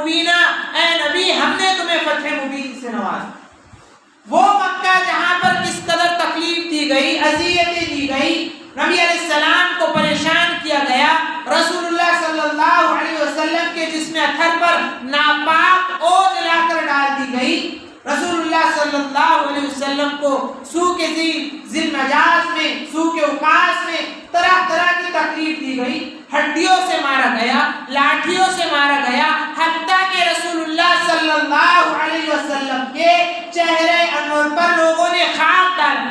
مبینہ، اے نبی ہم نے تمہیں فتح مبین سے نوازا۔ وہ مکہ جہاں پر کس قدر تکلیف دی گئی، اذیتیں دی گئی، نبی علیہ السلام کو پریشان کیا گیا، رسول اللہ صلی اللہ علیہ وسلم کے جسم اطہر پر ناپاک اوج لا کر ڈال دی گئی، رسول اللہ صلی اللہ علیہ وسلم کو سو کے ذی نجاز میں، سو کے اوقاس میں طرح طرح کی تکلیف دی گئی، ہڈیوں سے مارا گیا، لاٹھیوں سے مارا گیا، حتیٰ کہ رسول اللہ صلی اللہ علیہ وسلم کے چہرے انور پر لوگوں نے خاک ڈالا،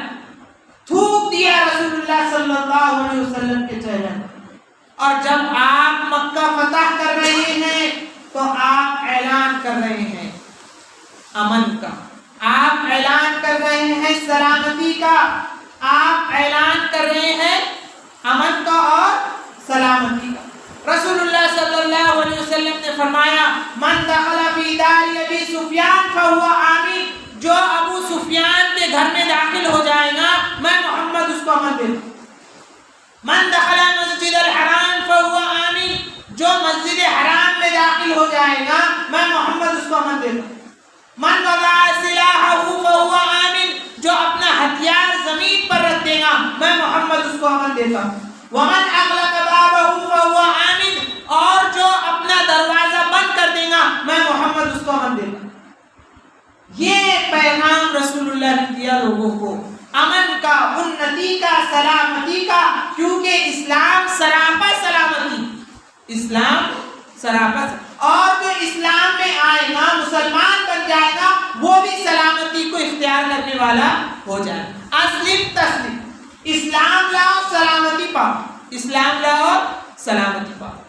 تھوک دیا رسول اللہ صلی اللہ علیہ وسلم کے چہرے پر۔ اور جب آپ مکہ فتح کر رہے ہیں تو آپ اعلان کر رہے ہیں امن کا، آپ اعلان کر رہے ہیں سلامتی کا، آپ اعلان کر رہے ہیں امن کا اور سلامتی کا۔ رسول اللہ صلی اللہ علیہ وسلم نے فرمایا من دخل فی دار ابی سفیان فہو آمین، جو ابو سفیان کے گھر میں داخل ہو جائے گا میں محمد اس کو امن دے دوں۔ من دخل مسجد الحرام فہو آمین، جو مسجد حرام میں داخل ہو جائے گا میں محمد اس کو امن دے دوں۔ من وضع سلاحہ فہو آمین، جو اپنا ہتھیار زمین پر رکھ دے گا میں محمد اس کو امن دیتا ہوں۔ ومن اغلق بابہ فہو آمین، اور جو اپنا دروازہ بند کر دے گا میں محمد اس کو امن دیتا ہوں۔ یہ پیغام رسول اللہ نے دیا لوگوں کو، امن کا، انتی کا، سلامتی کا، کیونکہ اسلام سراپا سلامتی، اسلام سراپا، اور جو اسلام میں آئے گا مسلمان بن جائے گا وہ بھی سلامتی کو اختیار کرنے والا ہو جائے گا۔ اسلم تسلم، اسلام لاؤ سلامتی پاؤ، اسلام لاؤ سلامتی پاؤ۔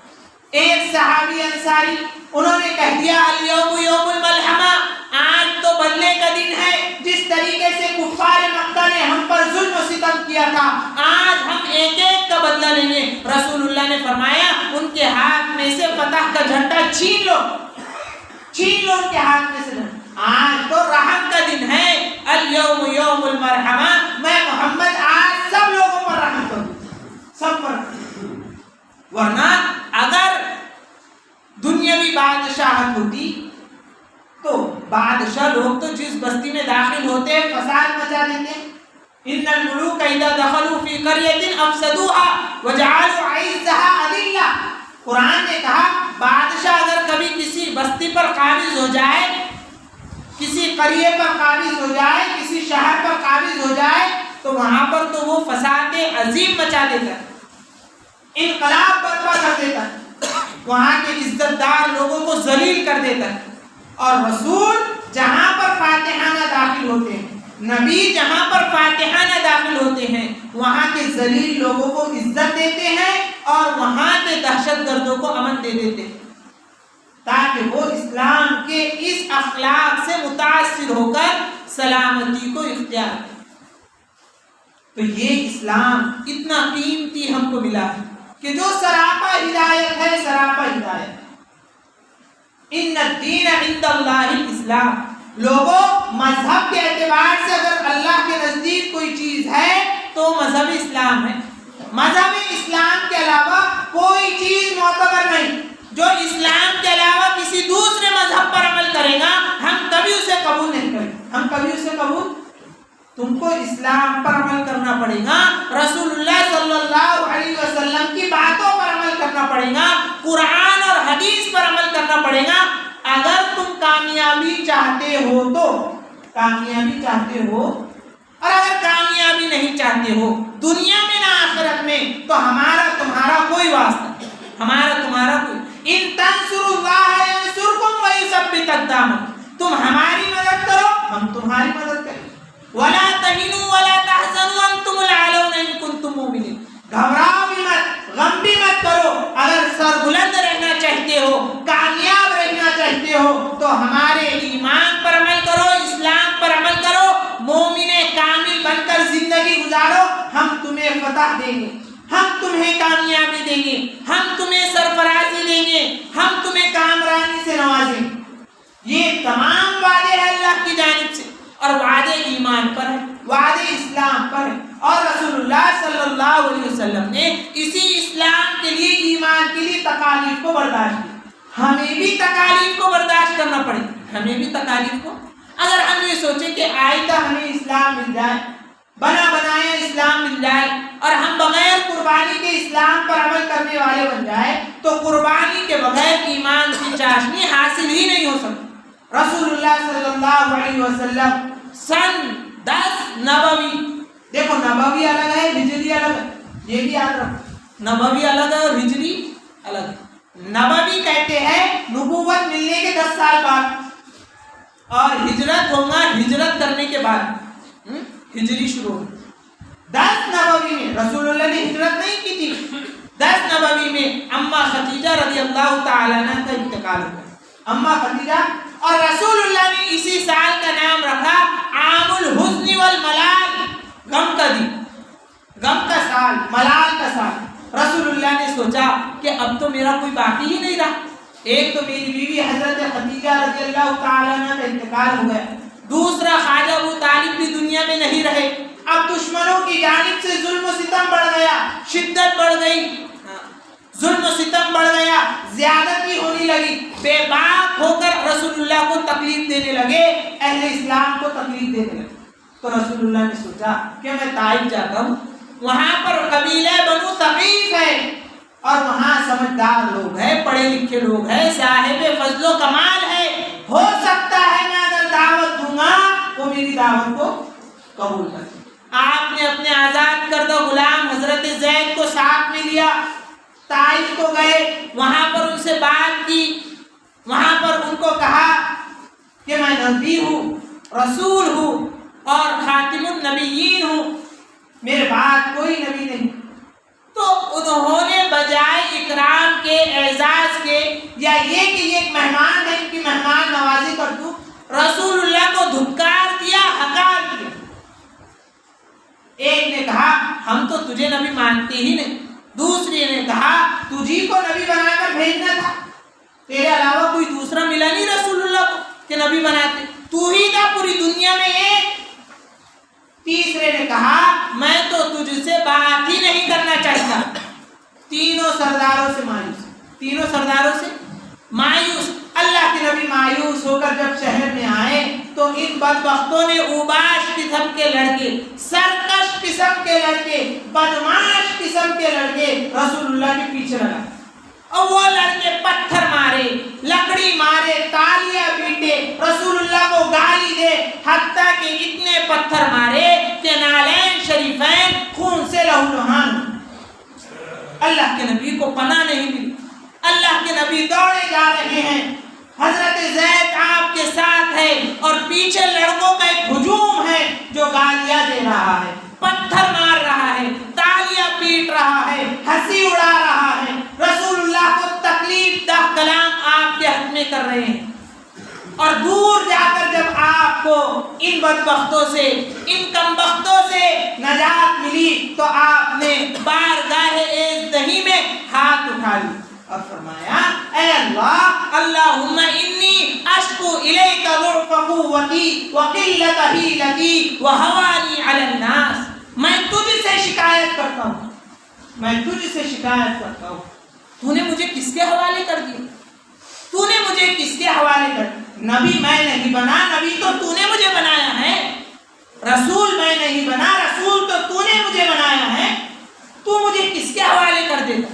ایک صحابی انصاری انہوں نے کہہ دیا الیوم یوم الملحمہ، آج تو بدلے کا دن ہے، جس طریقے سے کفار مکہ نے ہم پر ظلم و ستم کیا تھا آج ہم ایک ایک کا بدلہ لیں گے۔ رسول اللہ نے فرمایا ان کے ہاتھ میں سے فتح کا جھنڈا چھین لو، چھین لو ان کے ہاتھ میں سے، آج تو رحم کا دن ہے، الیوم یوم المرحمہ، میں محمد آج سب لوگوں پر رحم کروں، سب پر۔ ورنہ اگر دنیاوی بادشاہت ہوتی تو بادشاہ لوگ تو جس بستی میں داخل ہوتے فساد مچا دیتے۔ ان الملوک اذا دخلوا فی قریۃ افسدوها وجعلوا اعزها اذلہ، قرآن نے کہا بادشاہ اگر کبھی کسی بستی پر قابض ہو جائے، کسی قریے پر قابض ہو جائے، کسی شہر پر قابض ہو جائے تو وہاں پر تو وہ فساد عظیم مچا دیتا ہے، انقلاب برپا کر دیتا ہے، وہاں کے عزت دار لوگوں کو ذلیل کر دیتا ہے۔ اور رسول جہاں پر فاتحانہ داخل ہوتے ہیں، نبی جہاں پر فاتحانہ داخل ہوتے ہیں وہاں کے ذلیل لوگوں کو عزت دیتے ہیں اور وہاں کے دہشت گردوں کو امن دے دیتے ہیں، تاکہ وہ اسلام کے اس اخلاق سے متاثر ہو کر سلامتی کو اختیار کریں۔ تو یہ اسلام اتنا قیمتی ہم کو ملا ہے کہ جو سراپا ہدایت ہے، سراپا ہدایت۔ ان الدین عند اللہ الاسلام، لوگوں مذہب کے اعتبار سے اگر اللہ کے نزدیک کوئی چیز ہے تو مذہب اسلام ہے، مذہب اسلام کے علاوہ کوئی چیز معتبر نہیں۔ جو اسلام کے علاوہ کسی دوسرے مذہب پر عمل کرے گا ہم کبھی اسے قبول نہیں کریں گے، ہم کبھی اسے قبول، تم کو اسلام پر عمل کرنا پڑے گا، رسول اللہ صلی اللہ علیہ وسلم کی باتوں پر عمل کرنا پڑے گا، قرآن اور حدیث پر عمل کرنا پڑے گا۔ اگر تم کامیابی چاہتے ہو تو، کامیابی چاہتے ہو، اور اگر کامیابی نہیں چاہتے ہو دنیا میں نہ آخرت میں، تو ہمارا تمہارا کوئی واسطہ نہیں، ہمارا تمہارا کوئی، ان تنصروا اللہ ینصرکم ویثبت اقدامکم، تم ہماری مدد کرو ہم تمہاری مدد کریں، ولا تہنوا ولا تحزنوا وانتم الاعلون ان کنتم مؤمنین، گھبراؤ بھی مت، غم بھی مت کرو، اگر سر بلند رہنا چاہتے ہو، کامیاب رہنا چاہتے ہو تو ہمارے ایمان پر عمل کرو، اسلام پر عمل کرو، مومن کامل بن کر زندگی گزارو، ہم تمہیں فتح دیں گے، ہم تمہیں کامیابی دیں گے، ہم تمہیں سرفرازی دیں گے، ہم تمہیں کامرانی سے نوازیں گے۔ یہ تمام وعدے ہیں اللہ کی جانب سے، اور وعدے ایمان پر ہے، وعدے اسلام پر ہے، اور رسول اللہ صلی اللہ علیہ وسلم نے اسی اسلام کے لیے، ایمان کے لیے تکالیف کو برداشت کیا، ہمیں بھی تکالیف کو برداشت کرنا پڑے، ہمیں بھی تکالیف کو. اگر ہم یہ سوچیں کہ آئندہ ہمیں اسلام مل جائے، بنا بنایا اسلام مل جائے، اور ہم بغیر قربانی کے اسلام پر عمل کرنے والے بن جائے، تو قربانی کے بغیر ایمان کی چاشنی حاصل ہی نہیں ہو سکتی. رسول اللہ صلی اللہ علیہ وسلم سن 10 نبوی، دیکھو نبوی الگ ہے، ہجری الگ ہے، یہ بھی یاد رکھو، نبوی الگ ہے اور ہجری الگ ہے. نبوی کہتے ہیں نبوت ملنے کے 10 سال بعد، اور ہجرت ہوگا ہجرت کرنے کے بعد، ہجری شروع ہو. 10 نبوی میں رسول اللہ نے ہجرت نہیں کی تھی. 10 نبوی میں اما خدیجہ رضی اللہ تعالی عنہ کا انتقال ہو گیا، اما خدیجہ، اور رسول اللہ نے اسی سال کا نام رکھا عام الحزن والملال، غم کا دن، غم کا سال، ملال کا سال. رسول اللہ نے سوچا کہ اب تو میرا کوئی باقی ہی نہیں رہا. ایک تو میری بیوی حضرت خدیجہ رضی اللہ تعالی عنہ کا انتقال ہو گیا، دوسرا خواجہ ابو طالب بھی دنیا میں نہیں رہے. اب دشمنوں کی جانب سے ظلم و ستم بڑھ گیا، شدت بڑھ گئی، ظلم و ستم بڑھ گیا، زیادتی ہونے لگی. بے باک ہو کر رسول اللہ کو تکلیف دینے لگے، اہل اسلام کو تکلیف دینے لگے. تو رسول اللہ نے سوچا کہ میں طائف جاتا ہوں، وہاں پر قبیلہ بنو ثقیف ہے، اور وہاں سمجھدار لوگ ہیں، پڑھے لکھے لوگ ہیں، صاحب فضل و کمال ہے، ہو سکتا ہے میں اگر دعوت دوں گا وہ میری دعوت کو قبول کر. آپ نے اپنے آزاد کردہ غلام حضرت زید کو ساتھ میں لیا، طائف کو گئے، وہاں پر ان سے بات کی، وہاں پر ان کو کہا کہ میں نبی ہوں، رسول ہوں اور خاتم النبیین ہوں، میرے بعد کوئی نبی نہیں. تو انہوں نے بجائے اکرام کے، اعزاز کے، یا یہ کہ یہ ایک مہمان ہے ان کی مہمان نوازی کر دوں، رسول اللہ کو دھکار دیا، حقار دیا. ایک نے کہا ہم تو تجھے نبی مانتے ہی نہیں، دوسرے نے کہا تجھی کو نبی بنا کر بھیجنا تھا، تیرے علاوہ کوئی دوسرا ملا نہیں رسول اللہ کو کہ نبی بناتے، تو ہی تھا پوری دنیا میں ایک. تیسرے نے کہا میں تو تجھ سے بات ہی نہیں کرنا چاہتا. تینوں سرداروں سے مایوس، تینوں سرداروں سے مایوس. اللہ کے نبی مایوس ہو کر جب شہر میں آئے تو ان بدبختوں نے اوباش قسم کے لڑکے، سرکش قسم کے لڑکے، بدماش قسم کے لڑکے رسول اللہ کے پیچھے لگا، اور وہ لڑکے پتھر مارے، لکڑی مارے، تالیاں پیٹے، رسول اللہ کو گالی دے، حتیٰ کہ اتنے پتھر مارے کہ نالین شریفین خون سے لہولہان. اللہ کے نبی کو پناہ نہیں ملی. اللہ کے نبی دوڑے جا رہے ہیں، حضرت زید آپ کے ساتھ ہے، اور پیچھے لڑکوں کا ایک ہجوم ہے جو گالیاں دے رہا ہے، پتھر مار رہا ہے، تالیاں پیٹ رہا ہے، ہنسی اڑا رہا ہے. رسول اللہ کو تکلیف دہ کلام آپ کے حق میں کر رہے ہیں، اور دور جا کر جب آپ کو ان بدبختوں سے، ان کمبختوں سے نجات ملی تو آپ نے بارگاہ عزدہی میں ہاتھ اٹھا لی اور فرمایا اے اللہ، اللہم انی اشکو الیک ضعف قوتی وقلت حیلتی وہوانی علی الناس. میں تجھ سے شکایت کرتا ہوں، میں تجھ سے شکایت کرتا ہوں، تو نے مجھے کس کے حوالے کر دیا؟ تو نے مجھے کس کے حوالے کر دیا؟ نبی میں نہیں بنا، نبی تو نے مجھے بنایا ہے. رسول میں نہیں بنا، رسول تو نے مجھے بنایا ہے. تو مجھے کس کے حوالے کر دیتا؟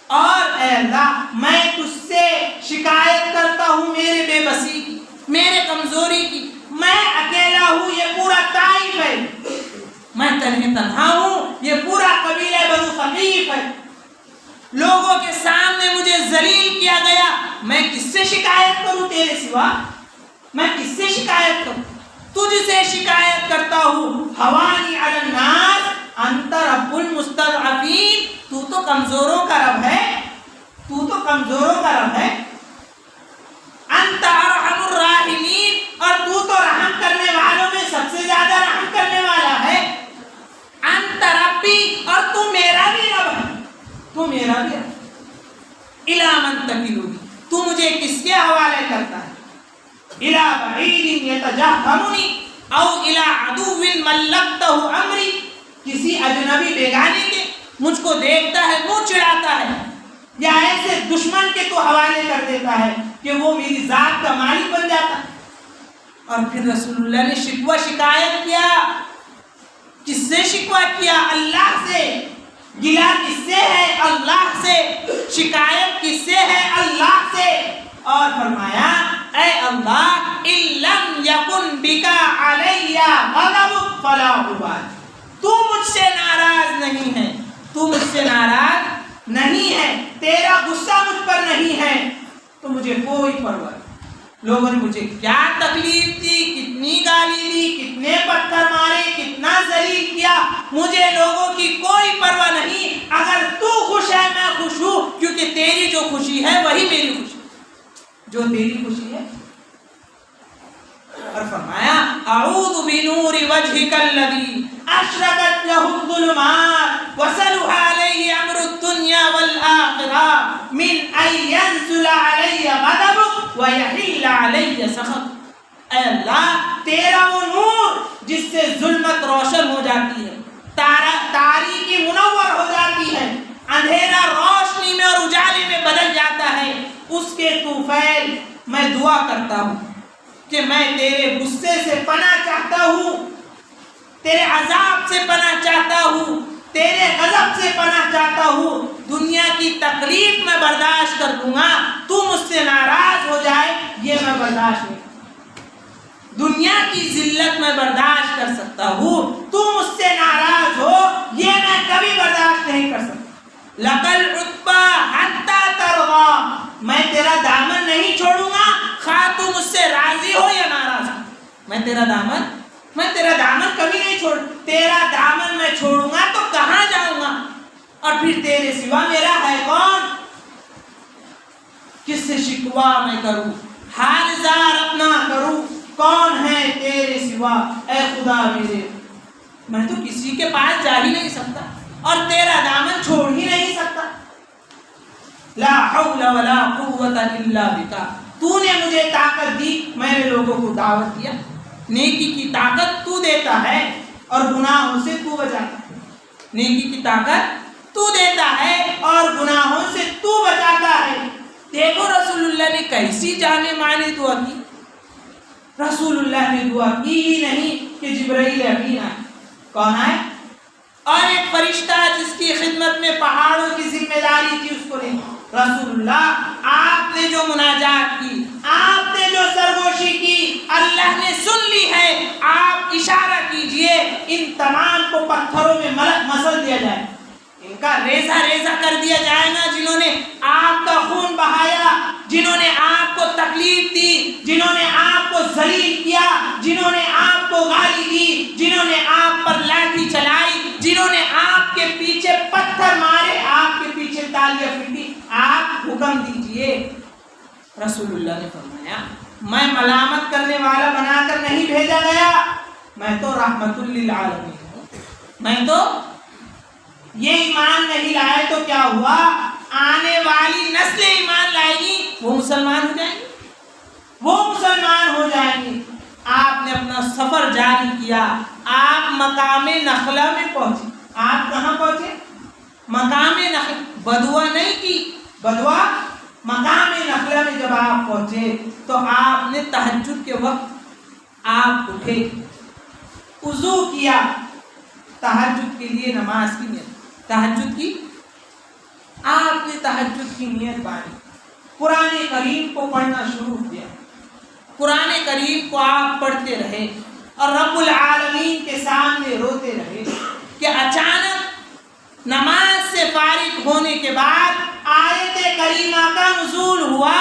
اور اے اللہ، میں تجھ سے شکایت کرتا ہوں میرے بے بسی کی، میرے کمزوری کی. میں اکیلا ہوں، یہ پورا طائف ہے. میں تنہا ہوں، یہ پورا قبیلہ بنو ثقیف ہے. لوگوں کے سامنے مجھے ذلیل کیا گیا. میں کس سے شکایت کروں تیرے سوا؟ میں کس سے شکایت کروں؟ تجھ سے شکایت کرتا ہوں. حوانی علی الناس انت رب المستضعفین. تو کمزوروں کا رب ہے، تو کمزوروں کا رب ہے. انت ارحم الراحمین. اور تو رحم کرنے والوں میں سب سے زیادہ رحم کرنے والا ہے. انت ربی. اور تو میرا بھی رب ہے، تو میرا بھی رب. الی من تکلنی. تو مجھے کس کے حوالے کرتا ہے؟ الی بعید یتجہمنی او الی عدو ملکتہ امری. کسی اجنبی بیگانے کے مجھ کو دیکھتا ہے، منہ چڑھاتا ہے، یا ایسے دشمن کے تو حوالے کر دیتا ہے کہ وہ میری ذات کا مالک بن جاتا ہے۔ اور پھر رسول اللہ نے شکوہ شکایت کیا، کس سے شکوہ کیا؟ اللہ سے۔ گلہ کس سے ہے؟ اللہ سے۔ شکایت کس سے ہے؟ اللہ سے۔ اور فرمایا اے اللہ ان لم یکن بک علی غضب فلا ابالی، تو مجھ سے ناراض نہیں ہے، تو مجھ سے ناراض نہیں ہے، تیرا غصہ مجھ پر نہیں ہے تو مجھے کوئی پرواہ نہیں۔ لوگوں نے مجھے کیا تکلیف دی، کتنی گالی دی، کتنے پتھر مارے، کتنا ذلیل کیا، مجھے لوگوں کی کوئی پرواہ نہیں۔ اگر تو خوش ہے میں خوش ہوں، کیونکہ تیری جو خوشی ہے وہی میری خوشی ہے، جو تیری خوشی ہے۔ اور فرمایا اعوذ بنور وجهک الذی اشرقت له الظلمات وصلح علیہ امر الدنیا والآخرہ من ان ينزل علی غضبک ویحل علی سخط۔ اے اللہ تیرا وہ نور جس سے ظلمت روشن ہو جاتی ہے، تاریکی منور ہو جاتی ہے، اندھیرا روشنی میں اور اجالے میں بدل جاتا ہے، اس کے طوفیل میں دعا کرتا ہوں کہ میں تیرے غصے سے پناہ چاہتا ہوں، تیرے عذاب سے پناہ چاہتا ہوں، تیرے غضب سے پناہ چاہتا ہوں۔ دنیا کی تکلیف میں برداشت کر دوں گا، تو مجھ سے ناراض ہو جائے یہ میں برداشت نہیں کروں۔ دنیا کی ذلت میں برداشت کر سکتا ہوں، تو مجھ سے ناراض ہو یہ میں کبھی برداشت نہیں کر سکتا۔ لقل عتبہ حتی ترضی، میں تیرا دامن نہیں چھوڑوں گا، خواہ تو مجھ سے راضی ہو یا ناراض ہو، میں تیرا دامن کبھی نہیں چھوڑ۔ تیرا دامن میں چھوڑوں گا تو کہاں جاؤں گا؟ اور پھر تیرے سوا میرا ہے کون؟ کس سے شکوہ میں کروں، حال زار اپنا کروں؟ کون ہے تیرے سوا اے خدا میرے؟ میں تو کسی کے پاس جا ہی نہیں سکتا اور تیرا دامن چھوڑ ہی نہیں سکتا۔ لا حول ولا قوت الا بک، تو نے مجھے طاقت دی، میں نے لوگوں کو دعوت دیا۔ نیکی کی طاقت تو دیتا ہے اور گناہوں سے تو بچاتا ہے، نیکی کی طاقت تو دیتا ہے اور گناہوں سے تو بچاتا ہے۔ دیکھو رسول اللہ نے کیسی جانے مانے دعا کی۔ رسول اللہ نے دعا کی ہی نہیں کہ جبرائیل امین آئے۔ کون آئے؟ اور ایک فرشتہ جس کی خدمت میں پہاڑوں کی ذمہ داری تھی اس کو لے۔ رسول اللہ آپ نے جو مناجات کی، آپ نے جو سرگوشی کی، اللہ نے سن لی ہے۔ آپ اشارہ کیجئے ان تمام کو پتھروں میں مسل دیا جائے، ان کا ریزہ ریزہ کر دیا جائے گا، جنہوں نے آپ کا خون بہایا، جنہوں نے آپ کو تکلیف دی، جنہوں نے آپ کو ذلیل کیا، جنہوں نے آپ کو گالی دی، جنہوں نے آپ پر لاٹھی چلائی، جنہوں نے آپ کے پیچھے پتھر مارے، آپ کے پیچھے تالیاں پیٹی، آپ حکم دیجئے۔ رسول اللہ نے فرمایا میں ملامت کرنے والا بنا کر نہیں بھیجا گیا، میں تو رحمت للعالمین ہوں۔ میں تو یہ ایمان نہیں لائے تو کیا ہوا؟ آنے والی نسلیں ایمان لائے گی، وہ مسلمان ہو جائیں گی، وہ مسلمان ہو جائیں گی۔ آپ نے اپنا سفر جاری کیا، آپ مقام نخلا میں پہنچے۔ آپ کہاں پہنچے؟ مقام نخلا، بدوا نہیں کی، بدوا مقام نخلا میں جب آپ پہنچے تو آپ نے تہجد کے وقت آپ اٹھے، وضو کیا، تہجد کے لیے نماز کی نیت، تہجد کی، آپ نے تہجد کی نیت باندھی، قرآن کریم کو پڑھنا شروع کیا، قرآن کریم کو آپ پڑھتے رہے اور رب العالمین کے سامنے روتے رہے کہ اچانک نماز سے فارغ ہونے کے بعد آیت کریمہ کا نزول ہوا۔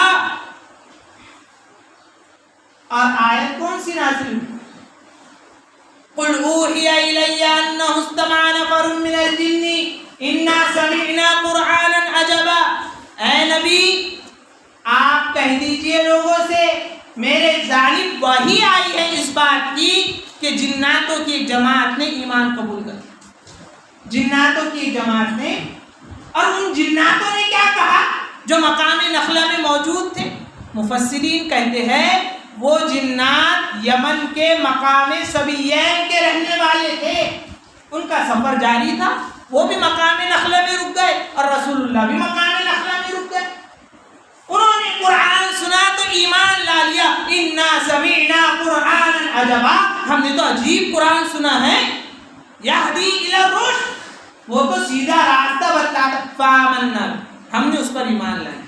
اور آیت کون سی نازل ہوئی؟ قل اوحی الی انہ استمع نفر من الجن انا سمعنا قرآنا عجبا۔ اے نبی آپ کہہ دیجئے لوگوں سے میرے جانب وحی آئی ہے اس بات کی کہ جناتوں کی ایک جماعت نے ایمان قبول کر، جناتوں کی ایک جماعت نے، اور ان جناتوں نے کیا کہا جو مقام نخلا میں موجود تھے؟ مفسرین کہتے ہیں وہ جنات یمن کے مقام سبیین کے رہنے والے تھے، ان کا سفر جاری تھا، وہ بھی مقام نخلا میں رک گئے اور رسول اللہ بھی مقام نخلا میں انا سمعنا قرآنا عجبا، ہم نے تو عجیب قرآن سنا ہے، یہدی الی الرشد، وہ تو سیدھا راستہ بتلاتا، فآمنا، ہم نے اس پر ایمان لایا۔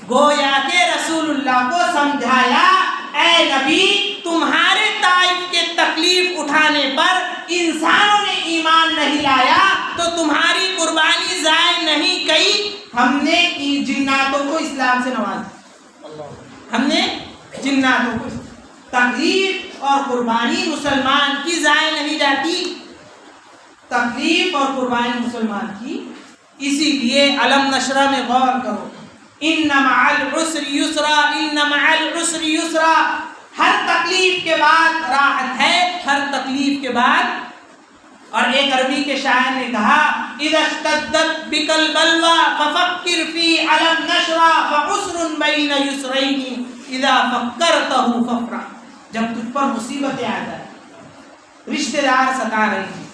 گویا کہ رسول اللہ کو سمجھایا اے نبی تمہارے طائف کے تکلیف اٹھانے پر انسانوں نے ایمان نہیں لایا تو تمہاری قربانی ضائع نہیں گئی، ہم نے جناتوں کو اسلام سے نوازا، ہم نے جناتوں کو، تکلیف اور قربانی مسلمان کی ضائع نہیں جاتی، تکلیف اور قربانی مسلمان کی، اسی لیے علم نشرہ میں غور کرو، ان مع العسر یسرا، ان مع العسر یسرا، ہر تکلیف کے بعد راحت ہے، ہر تکلیف کے بعد۔ اور ایک عربی کے شاعر نے کہا اذا اشتدت بک البلوى ففکر فی علم نشرا فعسر بین یسرین اذا فکرته ففرح، جب تجھ پر مصیبتیں آ جائیں، رشتہ دار ستا رہے ہیں،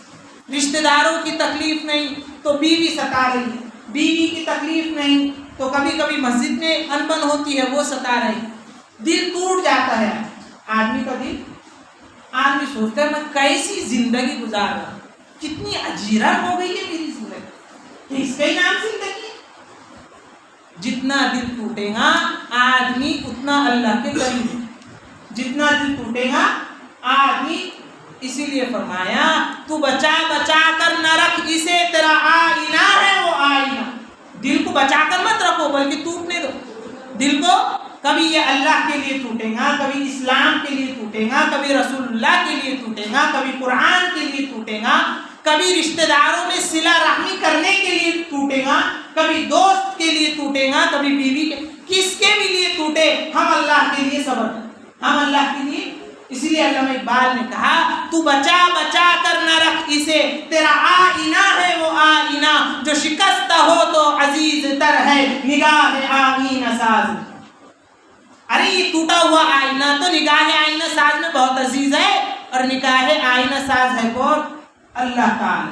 رشتہ داروں کی تکلیف نہیں تو بیوی ستا رہی ہے، بیوی کی تکلیف نہیں تو کبھی کبھی مسجد میں انبن ہوتی ہے وہ ستا رہی، دل ٹوٹ جاتا ہے آدمی کا دل، آدمی سوچتا ہے میں کیسی زندگی گزار رہا ہوں، کتنی اجیرن ہو گئی ہے میری زندگی، کہ اس کا ہی نام زندگی ہے۔ جتنا دل ٹوٹے گا آدمی اتنا اللہ کے قریب ہے، جتنا دل ٹوٹے گا آدمی، اسی لیے فرمایا تو بچا بچا کر نہ رکھ اسے، تیرا آئینہ ہے وہ آئینہ، دل کو بچا کر مت رکھو بلکہ ٹوٹنے دو، دل کو کبھی یہ اللہ کے لیے ٹوٹے گا، کبھی اسلام کے لیے ٹوٹے گا، کبھی رسول اللہ کے لیے ٹوٹے گا، کبھی قرآن کے لیے ٹوٹے گا، کبھی رشتہ داروں میں صلہ رحمی کرنے کے لیے ٹوٹے گا، کبھی دوست کے لیے ٹوٹے گا، کبھی بیوی کے، کس کے بھی لیے ٹوٹے، ہم اللہ کے لیے صبر کریں، ہم اللہ کے لیے۔ اسی لیے علامہ اقبال نے کہا تو بچا بچا کر نہ رکھ اسے، تیرا آئینہ ہے وہ آئینہ، جو شکست ہو تو عزیز تر ہے نگاہ آئینہ ساز۔ ارے یہ ٹوٹا ہوا آئینہ تو نگاہ آئینہ ساز میں بہت عزیز ہے، اور نگاہ آئینہ ساز ہے کون؟ اللہ تعالی۔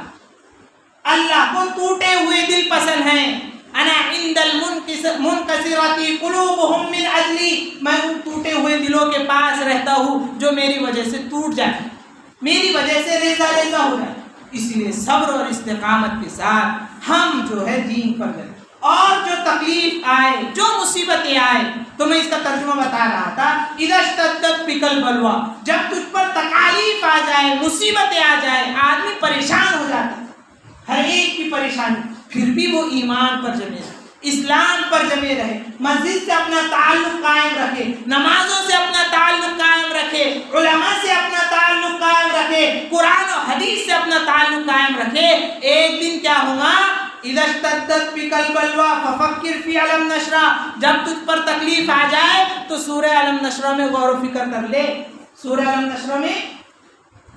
اللہ کو ٹوٹے ہوئے دل پسند ہیں، انا عند المنکسرات قلوبهم من اجلی، میں ان ٹوٹے ہوئے دلوں کے پاس رہتا ہوں جو میری وجہ سے ٹوٹ جائے، میری وجہ سے ریزہ ریزہ ہو جائے۔ اس لیے صبر اور استقامت کے ساتھ ہم جو ہے دین پر لگے، اور جو تکلیف آئے، جو مصیبتیں آئے، تو میں اس کا ترجمہ بتا رہا تھا، اذا اشتدت بک البلوى، جب تجھ پر تکالیف آ جائے، مصیبتیں آ جائے، آدمی پریشان ہو جاتا ہے، ہر ایک کی پریشانی، پھر بھی وہ ایمان پر جمے رہے، اسلام پر جمے رہے، مسجد سے اپنا تعلق قائم رکھے، نمازوں سے اپنا تعلق قائم رکھے، علماء سے اپنا تعلق قائم رکھے، قرآن و حدیث سے اپنا تعلق قائم رکھے، ایک دن کیا ہوگا؟ اذا اشتدت بک البلوى ففکر فی علم نشرہ، جب تجھ پر تکلیف آ جائے تو سورہ علم نشرہ میں غور و فکر کر لے، سورہ علم نشرہ میں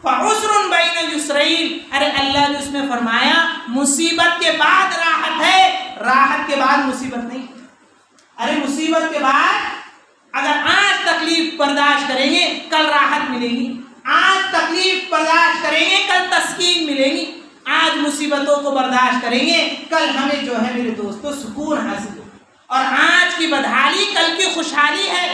فعسر بین یسرین، ارے اللہ نے اس میں فرمایا مصیبت کے بعد راحت ہے، راحت کے بعد مصیبت نہیں، ارے مصیبت کے بعد اگر آج تکلیف برداشت کریں گے کل راحت ملے گی، آج تکلیف برداشت کریں گے کل تسکین ملے گی، آج مصیبتوں کو برداشت کریں گے کل ہمیں جو ہے میرے دوستو سکون حاصل ہو، اور آج کی بدحالی کل کی خوشحالی ہے،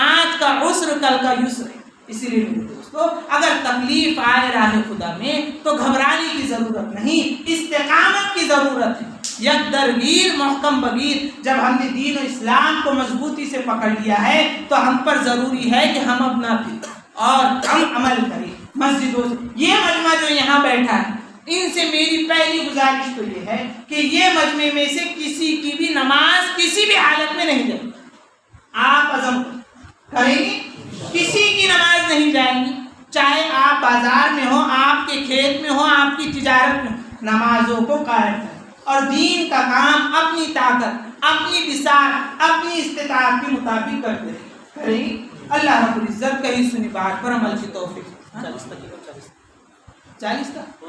آج کا عسر کل کا یسر ہے۔ اسی لیے میرے دوستو اگر تکلیف آئے راہ خدا میں تو گھبرانے کی ضرورت نہیں، استقامت کی ضرورت ہے، یک درگیر محکم بگیر، جب ہم نے دین و اسلام کو مضبوطی سے پکڑ لیا ہے تو ہم پر ضروری ہے کہ ہم اپنا پھر اور ہم عمل کریں۔ مسجدوں سے یہ مجمع جو یہاں بیٹھا ہے، ان سے میری پہلی گزارش تو یہ ہے کہ یہ مجمع میں سے کسی کی بھی نماز کسی بھی حالت میں نہیں جائے، آپ عزم کریں گے کسی کی نماز نہیں جائیں گی، چاہے آپ بازار میں ہو، آپ کے کھیت میں ہو، آپ کی تجارت میں، نمازوں کو قائم کریں اور دین کا کام اپنی طاقت، اپنی بساط، اپنی استطاعت کے مطابق کرتے کریں گے۔ اللہ رب العزت کہیں سنی بات پر عمل کی توفیق۔ 40 تک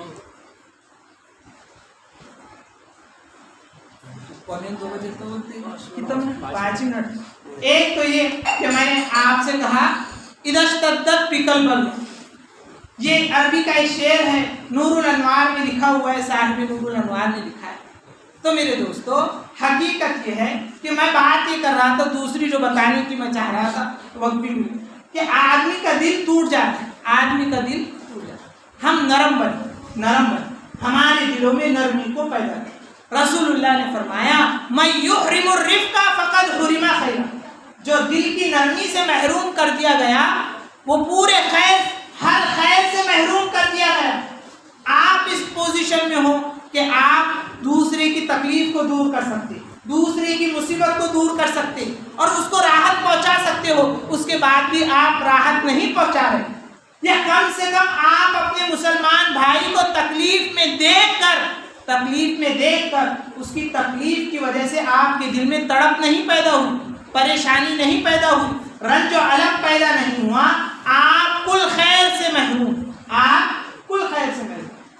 پونے 2 بجے تو کتنا 5 منٹ۔ ایک تو یہ کہ میں نے آپ سے کہا اذا اشتدت بک البلوى، یہ عربی کا ایک شعر ہے، نور الانوار میں لکھا ہوا ہے، صاحب نور الانوار نے لکھا ہے۔ تو میرے دوستو حقیقت یہ ہے کہ میں بات یہ کر رہا تھا، دوسری جو بتانے کی میں چاہ رہا تھا وقت بھی کہ آدمی کا دل ٹوٹ جاتا ہے، آدمی کا دل ٹوٹ جاتا ہے۔ ہم نرم بنے، ہمارے دلوں میں نرمی کو پیدا کریں۔ رسول اللہ نے فرمایا من یحرم الرفق فقد حرم خیرا، جو دل کی نرمی سے محروم کر دیا گیا وہ پورے خیر، ہر خیر سے محروم کر دیا گیا۔ آپ اس پوزیشن میں ہو کہ آپ دوسرے کی تکلیف کو دور کر سکتے، دوسرے کی مصیبت کو دور کر سکتے اور اس کو راحت پہنچا سکتے ہو، اس کے بعد بھی آپ راحت نہیں پہنچا رہے، یا کم سے کم آپ اپنے مسلمان بھائی کو تکلیف میں دیکھ کر اس کی تکلیف کی وجہ سے آپ کے دل میں تڑپ نہیں پیدا ہوئی، پریشانی نہیں پیدا ہوئی، رنج و الم پیدا نہیں ہوا، آپ کل خیر سے محروم۔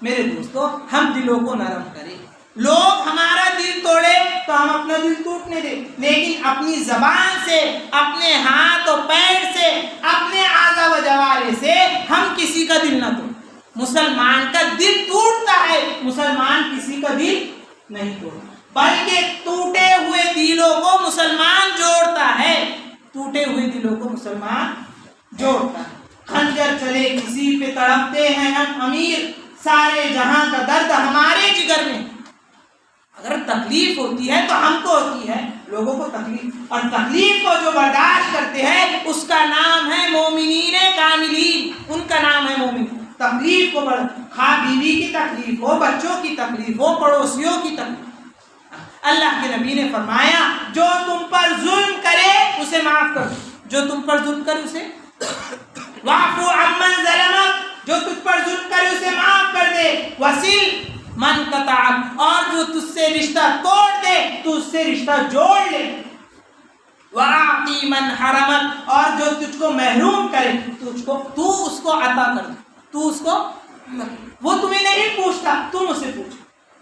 میرے دوستو، ہم دلوں کو نرم کریں۔ لوگ ہمارا دل توڑے تو ہم اپنا دل ٹوٹنے دیں، لیکن اپنی زبان سے، اپنے ہاتھ و پیر سے، اپنے اعضاء و جوارح سے ہم کسی کا دل نہ توڑیں۔ مسلمان کا دل ٹوٹتا ہے، مسلمان کسی کا دل نہیں توڑتا، بلکہ ٹوٹے ہوئے دلوں کو مسلمان جوڑتا ہے، ٹوٹے ہوئے دلوں کو مسلمان جوڑتا ہے۔ خنجر چلے کسی پہ تڑپتے ہیں ہم امیر، سارے جہاں کا درد ہمارے جگر میں۔ اگر تکلیف ہوتی ہے تو ہم کو ہوتی ہے، لوگوں کو تکلیف، اور تکلیف کو جو برداشت کرتے ہیں اس کا نام ہے مومنین کاملین، ان کا نام ہے مومن۔ تکلیف کو خواہ بیوی کی تکلیف ہو، بچوں کی تکلیف ہو، پڑوسیوں کی تکلیف، اللہ کے نبی نے فرمایا جو تم پر ظلم کرے اسے معاف کر دو، جو تم پر ظلم کرے اسے واعفو عمن ظلمک، جو تجھ پر ظلم کرے اسے معاف کر دے، وصل من قطعک، اور جو تجھ سے رشتہ توڑ دے تو اس سے رشتہ جوڑ لے، وَأَعْطِ مَنْ حَرَمَكَ، اور جو تجھ کو محروم کرے تو اس کو عطا کر دے، تو اس کو، وہ تمہیں نہیں پوچھتا تم اسے پوچھ۔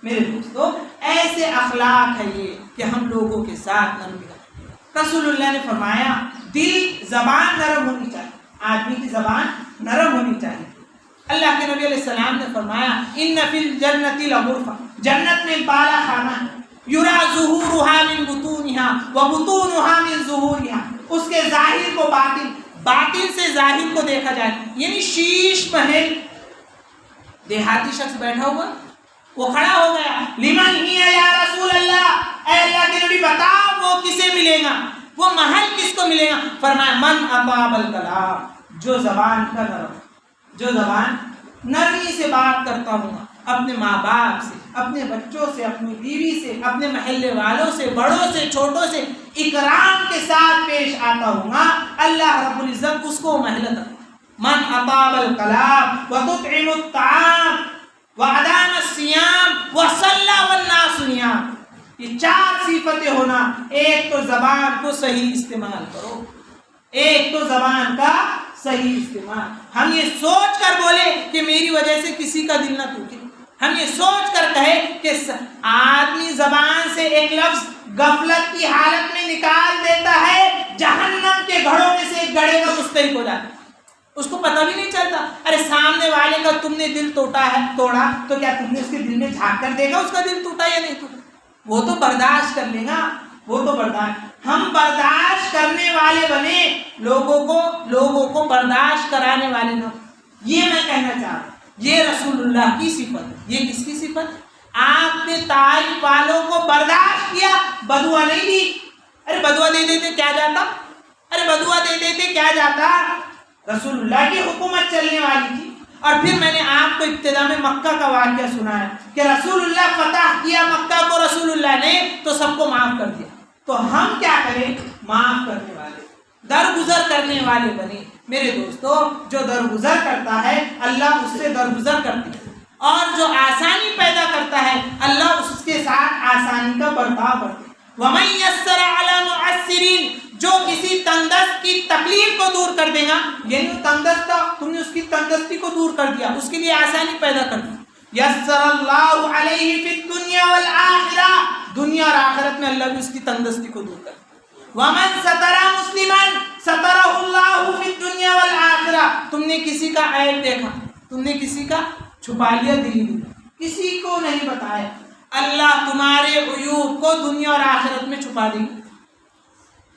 میرے دوستو، ایسے اخلاق ہے یہ کہ ہم لوگوں کے ساتھ نرمی کریں۔ رسول اللہ نے فرمایا دل، زبان نرم ہونی چاہیے، آدمی کی زبان نرم ہونی چاہیے۔ اللہ کے نبی علیہ السلام نے فرمایا ان فی الجنۃ لغرفہ، جنت میں بالا خانہ ہے، یرا ظہورها من بطونها وبطونها من ظہورها، اس کے ظاہر کو باطن، باطن سے ظاہر کو دیکھا جائے، یعنی شیش محل۔ دیہاتی شخص بیٹھا ہوا، وہ کھڑا ہو گیا، لمن ہی یا رسول اللہ، اے اللہ کے نبی بتاؤ وہ کسے ملے گا، وہ محل کس کو ملے گا؟ فرمایا من اطاب الکلام، جو زبان کا نرم، جو زبان نرمی سے بات کرتا ہوں، اپنے ماں باپ سے، اپنے بچوں سے، اپنی بیوی سے، اپنے محلے والوں سے، بڑوں سے، چھوٹوں سے اکرام کے ساتھ پیش آتا ہوں، اللہ رب العزت اس کو مہلت۔ من اطاب الکلام وتطعم الطعام وادام الصیام وصلی والناس نیام، یہ چار صفتیں ہونا۔ ایک تو زبان کو صحیح استعمال کرو، ایک تو زبان کا صحیح استعمال، ہم یہ سوچ کر بولے کہ میری وجہ سے کسی کا دل نہ ٹوٹے، ہم یہ سوچ کر کہے کہ آدمی زبان سے ایک لفظ غفلت کی حالت میں نکال دیتا ہے، جہنم کے گھڑوں میں سے ایک گڑھے کا مستحق ہو جاتا ہے، اس کو پتہ بھی نہیں چلتا۔ ارے سامنے والے کا تم نے دل توڑا تو کیا تم نے اس کے دل میں جھانک کر دیکھا اس کا دل ٹوٹا یا نہیں ٹوٹا؟ وہ تو برداشت کر لے گا، وہ تو برداشت، ہم برداشت کرنے والے بنے، لوگوں کو برداشت کرانے والے نہ۔ یہ میں کہنا چاہ رہا ہوں، یہ رسول اللہ کی صفت، یہ کس کی صفت؟ آپ نے طائف والوں کو برداشت کیا، بدعا نہیں دی۔ ارے بدعا دے دیتے کیا جاتا، بدعا دے دیتے کیا جاتا؟ رسول اللہ کی حکومت چلنے والی تھی۔ اور پھر میں نے آپ کو ابتدا میں مکہ کا واقعہ سنایا کہ رسول اللہ فتح کیا مکہ کو رسول اللہ نے تو سب کو معاف کر دیا، تو ہم کیا کریں؟ معاف کرنے والے، درگزر کرنے والے بنے۔ میرے دوستو، جو درگزر کرتا ہے اللہ اس سے درگزر کرتی ہے، اور جو آسانی پیدا کرتا ہے اللہ اس کے ساتھ آسانی کا برتاؤ کرتے ہیں۔ وَمَن يَسَّرَ عَلَى مُعَسِّرٍ، جو کسی تنگدست کی تکلیف کو دور کر دے گا، یعنی وہ تنگدست تھا، تم نے اس کی تنگدستی کو دور کر دیا، اس کے لیے آسانی پیدا کر دی۔ یَسَّرَ اللَّهُ عَلَيْهِ فِي الدُّنْيَا وَالْآخِرَةِ، دنیا اور آخرت میں اللہ بھی اس کی تنگدستی کو دور کر دے۔ وَمَن سَتَرَ مُسْلِمًا سَتَرَهُ اللَّهُ فِي الدُّنْيا وَالْآخِرَةِ، تم نے کسی کا عیب دیکھا، تم نے کسی کا چھپا لیا، دلی کسی کو نہیں بتایا، اللہ تمہارے عیوب کو دنیا اور آخرت میں چھپا دیں گے۔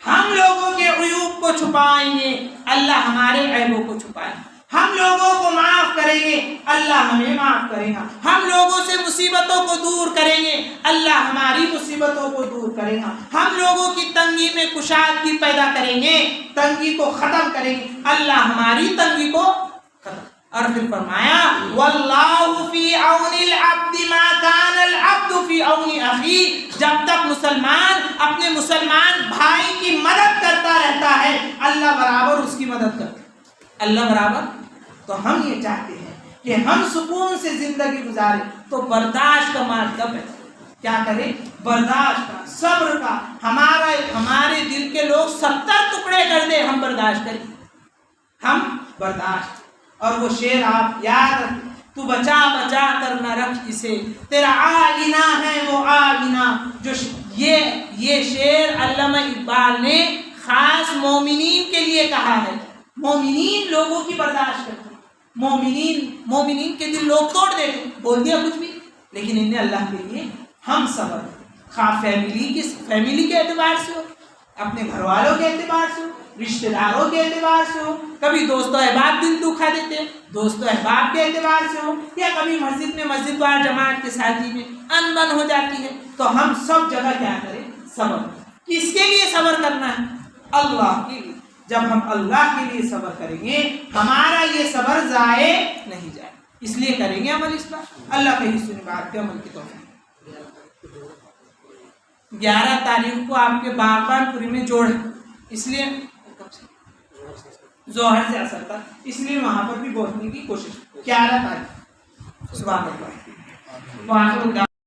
ہم لوگوں کے عیوب کو کو چھپائیں گے اللہ ہمارے عیبوں کو چھپائیں گے، ہم لوگوں کو معاف کریں گے اللہ ہمیں معاف کرے گا، ہم لوگوں سے مصیبتوں کو دور کریں گے اللہ ہماری مصیبتوں کو دور کرے گا، ہم لوگوں کی تنگی میں کشادگی پیدا کریں گے، تنگی کو ختم کریں گے اللہ ہماری تنگی کو ختم۔ اور پھر فرمایا واللہ فی عون العبد ما کان العبد فی عون اخی، جب تک مسلمان اپنے مسلمان بھائی کی مدد کرتا رہتا ہے اللہ برابر اس کی مدد کرتا ہے، اللہ برابر۔ تو ہم یہ چاہتے ہیں کہ ہم سکون سے زندگی گزاریں، تو برداشت کا مرتبہ ہے، کیا کریں؟ برداشت کا، صبر کا۔ ہمارے دل کے لوگ 70 ٹکڑے کر دے ہم برداشت کریں، ہم برداشت۔ اور وہ شعر آپ یاد رکھیں، تو بچا بچا کر نہ رکھ اسے، تیرا آئینہ ہے وہ آئینہ جو یہ شعر علامہ اقبال نے خاص مومنین کے لیے کہا ہے۔ مومنین لوگوں کی برداشت کرتے ہیں، مومنین کے دل لوگ توڑ دیتے، بول دیا کچھ بھی، لیکن انہیں اللہ کے لیے ہم صبر، خواہ فیملی کے اعتبار سے ہو، اپنے گھر والوں کے اعتبار سے ہو، رشتہ داروں کے اعتبار سے ہو، کبھی دوست و احباب دل دکھا دیتے ہیں دوست و احباب کے اعتبار سے ہو، یا کبھی مسجد میں مسجد وال جماعت کے ساتھی میں انبن ہو جاتی ہے، تو ہم سب جگہ کیا کریں؟ صبر۔ کس کے لیے صبر کرنا ہے؟ اللہ کے لیے۔ جب ہم اللہ کے لیے صبر کریں گے ہمارا یہ صبر ضائع نہیں جائے، اس لیے کریں گے عمل اس پر۔ اللہ کہیں سنی بات کے عمل کی توفیق۔ 11 تاریخ کو آپ کے باغبان پوری میں جوڑ ہے، اس لیے ظہر سے اثر تھا، اس لیے وہاں پر بھی پہنچنے کی کوشش 11 تاریخ۔ سبحان اللہ۔